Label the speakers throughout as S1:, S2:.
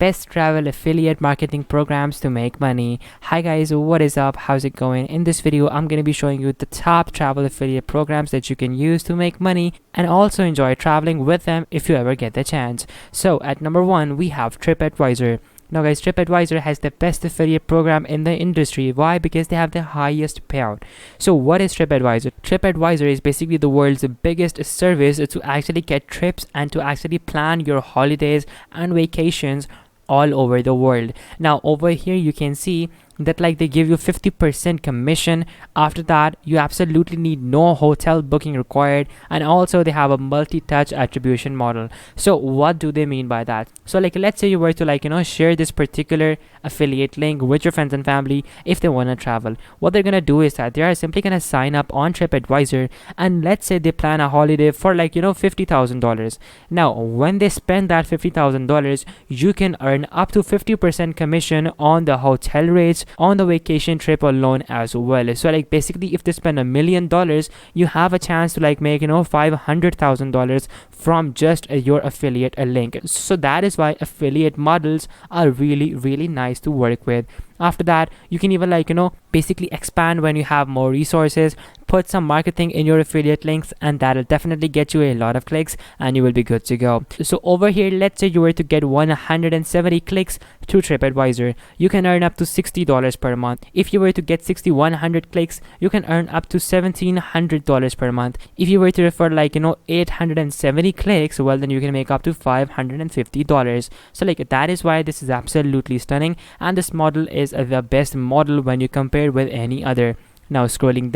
S1: best travel affiliate marketing programs to make money. Hi guys, what is up? How's it going? In this video, I'm going to be showing you the top travel affiliate programs that you can use to make money and also enjoy traveling with them if you ever get the chance. So at number 1, we have TRIPADVISOR. Now guys, TRIPADVISOR has the best affiliate program in the industry. Why? Because they have the highest payout. So what is TRIPADVISOR? TRIPADVISOR is basically the world's biggest service to actually get trips and to actually plan your holidays and vacations all over the world. Now over here you can see that like they give you 50% commission. After that, you absolutely need no hotel booking required, and also they have a multi-touch attribution model. So what do they mean by that? So like let's say you were to share this particular affiliate link with your friends and family if they want to travel. What they're gonna do is that they are simply gonna sign up on TRIPADVISOR, and let's say they plan a holiday for $50,000. Now when they spend that $50,000, you can earn up to 50% commission on the hotel rates, on the vacation trip alone as well. So like basically if they spend $1 million, you have a chance to make $500,000 from just your affiliate link. So that is why affiliate models are really nice to work with. After that, you can even basically expand when you have more resources, put some marketing in your affiliate links, and that'll definitely get you a lot of clicks and you will be good to go. So over here, let's say you were to get 170 clicks to TRIPADVISOR, you can earn up to $60 per month. If you were to get 6100 clicks, you can earn up to $1,700 per month. If you were to refer 870 clicks, well then you can make up to $550. So that is why this is absolutely stunning, and this model is the best model when you compare with any other. Now scrolling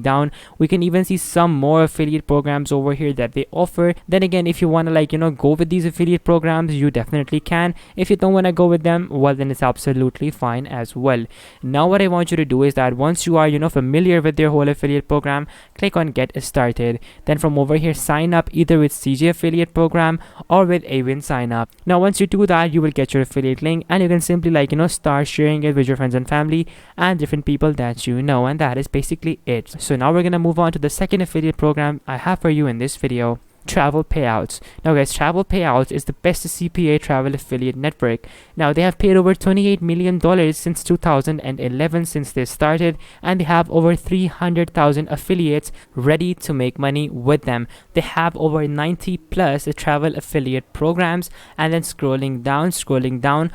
S1: down, we can even see some more affiliate programs over here that they offer. Then again, if you want to go with these affiliate programs, you definitely can. If you don't want to go with them, well then it's absolutely fine as well. Now what I want you to do is that once you are familiar with their whole affiliate program, click on get started. Then from over here, sign up either with CJ affiliate program or with Avin sign up. Now once you do that, you will get your affiliate link, and you can simply start sharing it with your friends and family and different people that you know, and that is basically it. So now we're gonna move on to the second affiliate program I have for you in this video. Travel Payouts. Now guys, Travel Payouts is the best CPA travel affiliate network. Now they have paid over $28 million since 2011 since they started, and they have over 300,000 affiliates ready to make money with them. They have over 90 plus travel affiliate programs, and then scrolling down,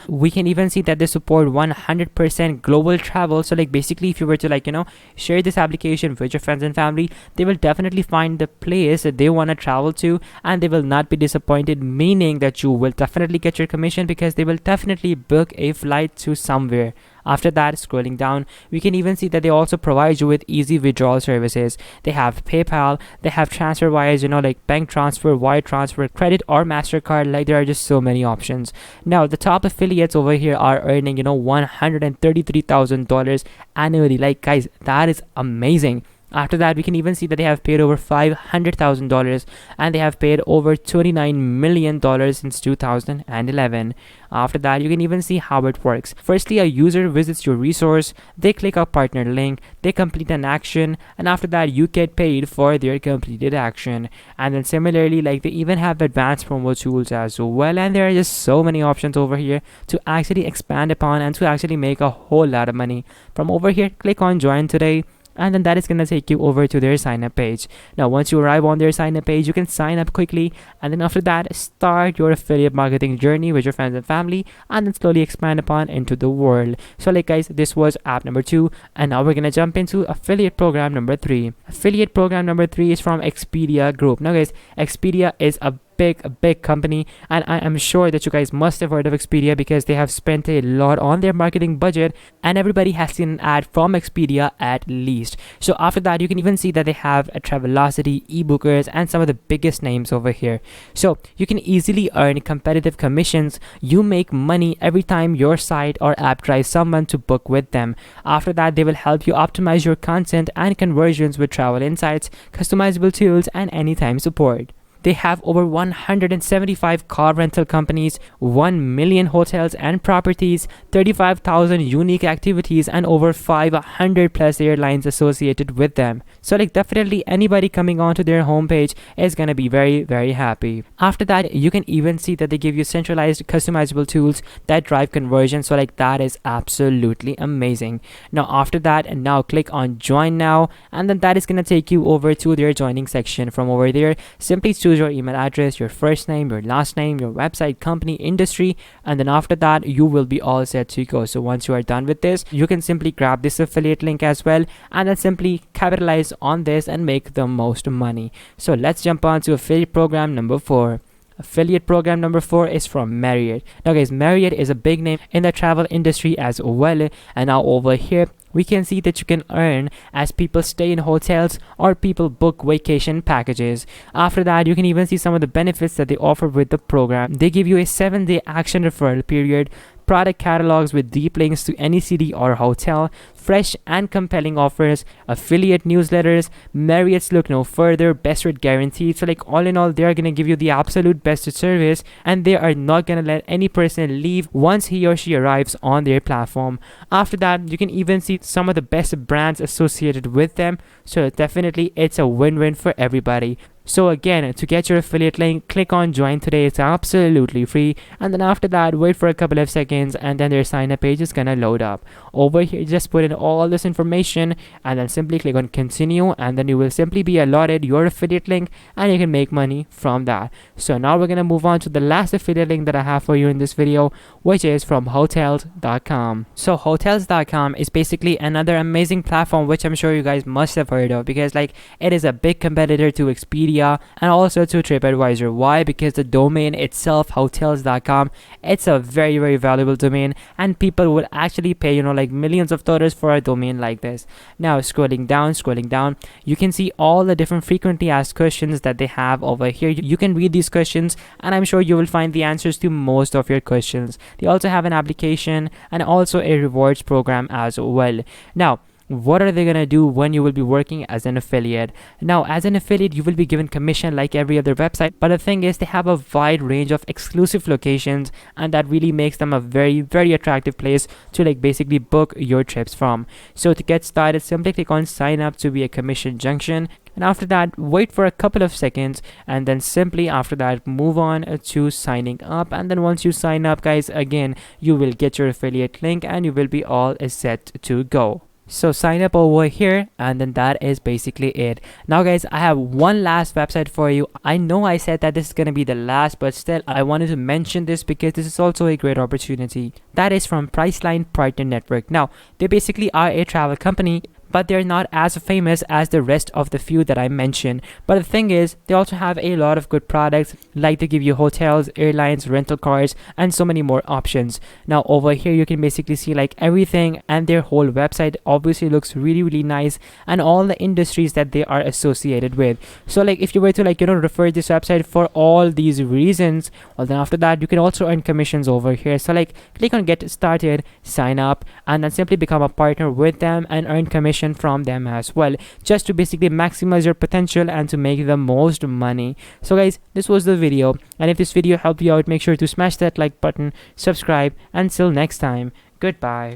S1: we can even see that they support 100% global travel. So basically if you were to share this application with your friends and family, they will definitely find the place that they want to travel to, and they will not be disappointed, meaning that you will definitely get your commission because they will definitely book a flight to somewhere. After that, scrolling down, we can even see that they also provide you with easy withdrawal services. They have PayPal, they have TransferWise, bank transfer, wire transfer, credit or MasterCard. There are just so many options. Now the top affiliates over here are earning $133,000 annually. Guys, that is amazing. After that, we can even see that they have paid over $500,000, and they have paid over $29 million since 2011. After that, you can even see how it works. Firstly, a user visits your resource, they click a partner link, they complete an action, and after that, you get paid for their completed action. And then similarly, they even have advanced promo tools as well, and there are just so many options over here to actually expand upon and to actually make a whole lot of money. From over here, click on join today, and then that is going to take you over to their sign up page. Now once you arrive on their sign up page, you can sign up quickly, and then after that, start your affiliate marketing journey with your friends and family, and then slowly expand upon into the world. So guys, this was app number 2, and now we're going to jump into affiliate program number 3. Affiliate program number 3 is from Expedia Group. Now guys, Expedia is a big company, and I am sure that you guys must have heard of Expedia because they have spent a lot on their marketing budget, and everybody has seen an ad from Expedia at least. So after that, you can even see that they have a Travelocity, eBookers, and some of the biggest names over here. So you can easily earn competitive commissions. You make money every time your site or app drives someone to book with them. After that, they will help you optimize your content and conversions with travel insights, customizable tools, and anytime support. They have over 175 car rental companies, 1 million hotels and properties, 35,000 unique activities, and over 500 plus airlines associated with them. So like definitely anybody coming onto their homepage is gonna be very happy. After that, you can even see that they give you centralized customizable tools that drive conversion. So like that is absolutely amazing. Now after that, and now click on join now, and then that is gonna take you over to their joining section. From over there, simply choose your email address, your first name, your last name, your website, company, industry, and then after that you will be all set to go. So once you are done with this, you can simply grab this affiliate link as well, and then simply capitalize on this and make the most money. So let's jump on to affiliate program number 4. Affiliate program number 4 is from Marriott. Now guys, Marriott is a big name in the travel industry as well, and now over here we can see that you can earn as people stay in hotels or people book vacation packages. After that, you can even see some of the benefits that they offer with the program. They give you a 7-day action referral period, product catalogs with deep links to any city or hotel, fresh and compelling offers, affiliate newsletters, Marriott's look no further, best rate guaranteed. So like all in all, they are going to give you the absolute best service, and they are not going to let any person leave once he or she arrives on their platform. After that, you can even see some of the best brands associated with them. So definitely it's a win-win for everybody. So again, to get your affiliate link, click on join today. It's absolutely free, and then after that wait for a couple of seconds, and then their sign up page is gonna load up. Over here, just put in all this information and then simply click on continue, and then you will simply be allotted your affiliate link and you can make money from that. So now we're gonna move on to the last affiliate link that I have for you in this video, which is from hotels.com. So hotels.com is basically another amazing platform which I'm sure you guys must have heard of, because like it is a big competitor to Expedia and also to TRIPADVISOR. Why? Because the domain itself, hotels.com, it's a very valuable domain, and people would actually pay like millions of dollars for a domain like this. Now scrolling down, you can see all the different frequently asked questions that they have over here. You can read these questions, and I'm sure you will find the answers to most of your questions. They also have an application and also a rewards program as well. Now what are they gonna do when you will be working as an affiliate? Now as an affiliate, you will be given commission like every other website, but the thing is they have a wide range of exclusive locations, and that really makes them a very attractive place to like basically book your trips from. So to get started, simply click on sign up to be a commission junction, and after that wait for a couple of seconds, and then simply after that move on to signing up. And then once you sign up, guys, again you will get your affiliate link and you will be all set to go. So sign up over here, and then that is basically it. Now guys, I have one last website for you. I know I said that this is gonna be the last, but still I wanted to mention this because this is also a great opportunity. That is from Priceline Partner Network. Now they basically are a travel company, but they're not as famous as the rest of the few that I mentioned. But the thing is, they also have a lot of good products, like they give you hotels, airlines, rental cars, and so many more options. Now over here you can basically see like everything, and their whole website obviously looks really nice, and all the industries that they are associated with. So like if you were to like refer this website for all these reasons, well then after that you can also earn commissions over here. So like click on get started, sign up, and then simply become a partner with them and earn commission from them as well, just to basically maximize your potential and to make the most money. So guys, this was the video, and if this video helped you out, make sure to smash that like button, subscribe, and until next time, goodbye.